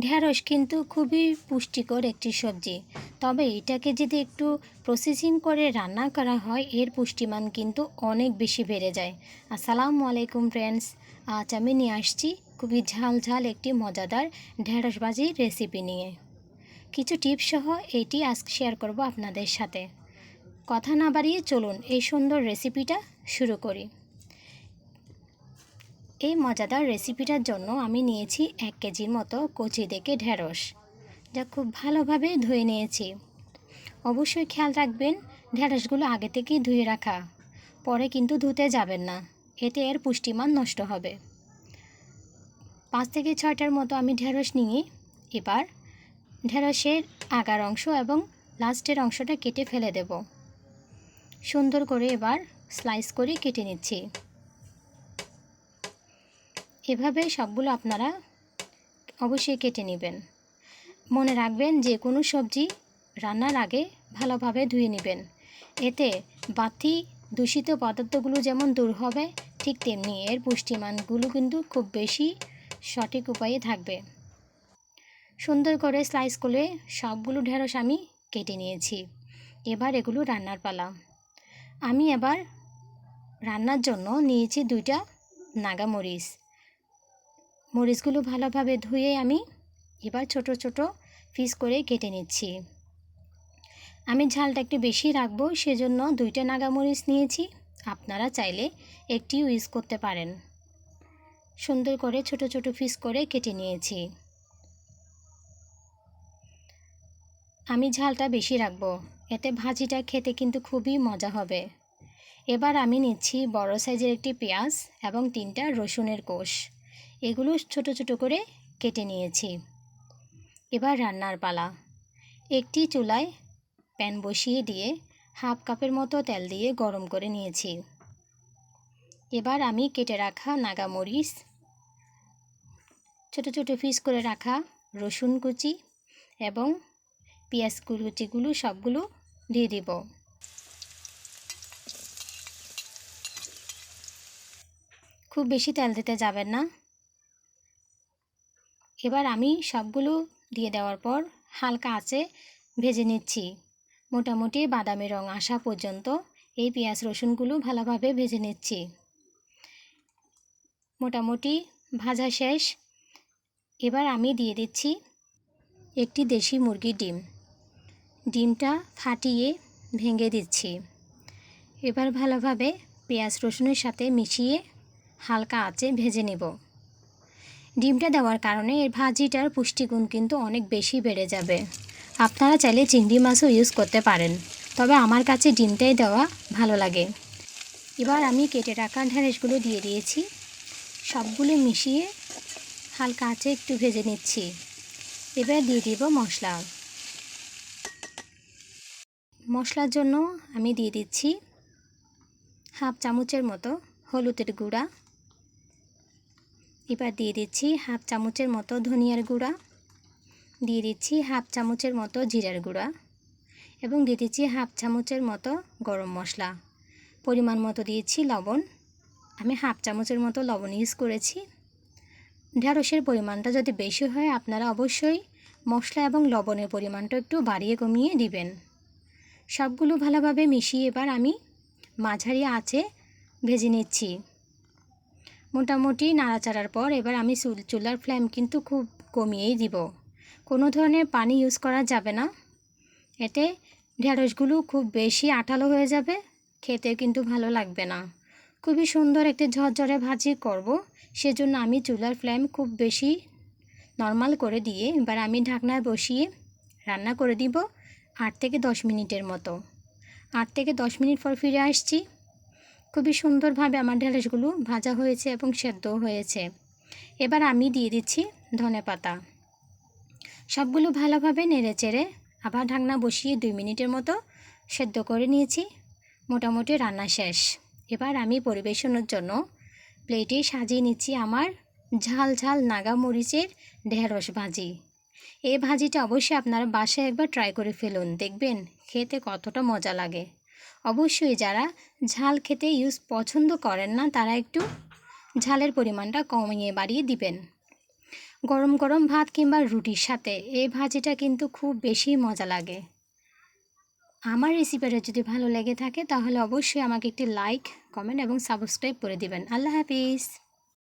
ঢ্যাঁড়স কিন্তু খুবই পুষ্টিকর একটি সবজি, তবে এটাকে যদি একটু প্রসেসিং করে রান্না করা হয় এর পুষ্টিমান কিন্তু অনেক বেশি বেড়ে যায়। আসসালামু আলাইকুম ফ্রেন্ডস, আজ আমি নিয়ে আসছি খুবই ঝাল ঝাল একটি মজাদার ঢ্যাঁড়স ভাজির রেসিপি নিয়ে। কিছু টিপস সহ এটি আজকে শেয়ার করব আপনাদের সাথে। কথা না বাড়িয়ে চলুন এই সুন্দর রেসিপিটা শুরু করি। এই মজাদার রেসিপিটার জন্য আমি নিয়েছি 1 কেজির মতো কচি দেখে ঢ্যাঁড়স, যা খুব ভালোভাবে ধুয়ে নিয়েছি। অবশ্যই খেয়াল রাখবেন ঢ্যাঁড়সগুলো আগে থেকেই ধুয়ে রাখা, পরে কিন্তু ধুতে যাবেন না, এতে এর পুষ্টিমান নষ্ট হবে। 5 থেকে 6টার মতো আমি ঢ্যাঁড়স নিয়ে এবার ঢ্যাঁড়সের আগার অংশ এবং লাস্টের অংশটা কেটে ফেলে দেব। সুন্দর করে এবার স্লাইস করে কেটে নিচ্ছি। এভাবে সবগুলো আপনারা অবশ্যই কেটে নেবেন। মনে রাখবেন যে কোনো সবজি রান্নার আগে ভালোভাবে ধুয়ে নেবেন, এতে বাড়তি দূষিত পদার্থগুলো যেমন দূর হবে, ঠিক তেমনি এর পুষ্টিমানগুলো কিন্তু খুব বেশি সঠিক উপায়ে থাকবে। সুন্দর করে স্লাইস করে সবগুলো ঢেঁড়স আমি কেটে নিয়েছি। এবার এগুলো রান্নার পালা। আমি এবার রান্নার জন্য নিয়েছি 2টা নাগা মরিচ। মরিচগুলো ভালোভাবে ধুয়ে আমি এবার ছোট ছোট পিস করে কেটে নিচ্ছি। আমি ঝালটা একটু বেশি রাখবো, সেজন্য 2টা নাগা মরিচ নিয়েছি। আপনারা চাইলে একটি ইউজ করতে পারেন। সুন্দর করে ছোট ছোট পিস করে কেটে নিয়েছি। আমি ঝালটা বেশি রাখবো, এতে ভাজিটা খেতে কিন্তু খুবই মজা হবে। এবার আমি নিচ্ছি বড় সাইজের একটি পেঁয়াজ এবং 3টা রসুনের কোষ। এগুলো ছোট ছোট করে কেটে নিয়েছি। এবার রান্নার পালা। একটি চুলায় প্যান বসিয়ে দিয়ে 1/2 কাপের মতো তেল দিয়ে গরম করে নিয়েছি। এবার আমি কেটে রাখা নাগা মরিচ, ছোট ছোট পিস করে রাখা রসুন কুচি এবং পেঁয়াজ কুচিগুলো সবগুলো দিয়ে দিব। খুব বেশি তেল দিতে যাবেন না। এবার আমি সবগুলো দিয়ে দেওয়ার পর হালকা আঁচে ভেজে নিচ্ছি। মোটামুটি বাদামি রং আসা পর্যন্ত এই পেঁয়াজ রসুনগুলো ভালোভাবে ভেজে নিচ্ছি। মোটামুটি ভাজা শেষ। এবার আমি দিয়ে দিচ্ছি একটি দেশি মুরগির ডিম। ডিমটা ফাটিয়ে ভেঙে দিচ্ছি। এবার ভালোভাবে পেঁয়াজ রসুনের সাথে মিশিয়ে হালকা আঁচে ভেজে নেব। ডিমটা দেওয়ার কারণে এর ভাজিটার পুষ্টিগুণ কিন্তু অনেক বেশি বেড়ে যাবে। আপনারা চাইলে চিংড়ি মাছও ইউজ করতে পারেন, তবে আমার কাছে ডিমটাই দেওয়া ভালো লাগে। এবার আমি কেটে রাখা ঢ্যাঁড়সগুলো দিয়ে দিয়েছি। সবগুলো মিশিয়ে হালকা আঁচে একটু ভেজে নিচ্ছি। এবার দিয়ে দিব মশলা। মশলার জন্য আমি দিয়ে দিচ্ছি 1/2 চামচের মতো হলুদের গুঁড়া। এবার দিয়ে দিচ্ছি 1/2 চামচের মতো ধনিয়ার গুঁড়া, দিয়ে দিচ্ছি 1/2 চামচের মতো জিরার গুঁড়া এবং দিয়ে দিচ্ছি 1/2 চামচের মতো গরম মশলা। পরিমাণ মতো দিয়েছি লবণ। আমি 1/2 চামচের মতো লবণ ইউজ করেছি। ঢ্যাঁড়সের পরিমাণটা যদি বেশি হয় আপনারা অবশ্যই মশলা এবং লবণের পরিমাণটা একটু বাড়িয়ে কমিয়ে দিবেন। সবগুলো ভালোভাবে মিশিয়ে এবার আমি মাঝারি আঁচে ভেজে নিচ্ছি। মোটামুটি নাড়াচাড়ার পর এবার আমি চুলার ফ্লেম কিন্তু খুব কমিয়েই দিব। কোনো ধরনের পানি ইউজ করা যাবে না, এতে ঢ্যাঁড়সগুলো খুব বেশি আঠালো হয়ে যাবে, খেতে কিন্তু ভালো লাগবে না। খুবই সুন্দর একটি ঝরঝরে ভাজি করব, সেজন্য আমি চুলার ফ্লেম খুব বেশি নর্মাল করে দিয়ে এবার আমি ঢাকনায় বসিয়ে রান্না করে দিব 8 থেকে 10 মিনিটের মতো। 8 থেকে 10 মিনিট পর ফিরে আসছি। খুবই সুন্দরভাবে আমার ঢ্যাঁড়সগুলো ভাজা হয়েছে এবং সেদ্ধ হয়েছে। এবার আমি দিয়ে দিচ্ছি ধনেপাতা। সবগুলো ভালোভাবে নেড়েচেড়ে আবার ঢাকনা বসিয়ে 2 মিনিটের মতো সেদ্ধ করে নিয়েছি। মোটামুটি রান্না শেষ। এবার আমি পরিবেশনের জন্য প্লেটে সাজিয়ে নিচ্ছি আমার ঝাল ঝাল নাগা মরিচের ঢ্যাঁড়স ভাজি। এই ভাজিটা অবশ্যই আপনারা বাসায় একবার ট্রাই করে ফেলুন, দেখবেন খেতে কতটা মজা লাগে। অবশ্যই যারা ঝাল খেতে পছন্দ করেন না তারা একটু ঝালের পরিমাণটা কমিয়ে বাড়িয়ে দিবেন। গরম গরম ভাত কিংবা রুটির সাথে এই ভাজিটা কিন্তু খুব বেশি মজা লাগে। আমার রেসিপিটা যদি ভালো লেগে থাকে তাহলে অবশ্যই আমাকে একটি লাইক, কমেন্ট এবং সাবস্ক্রাইব করে দিবেন। আল্লাহ হাফিজ।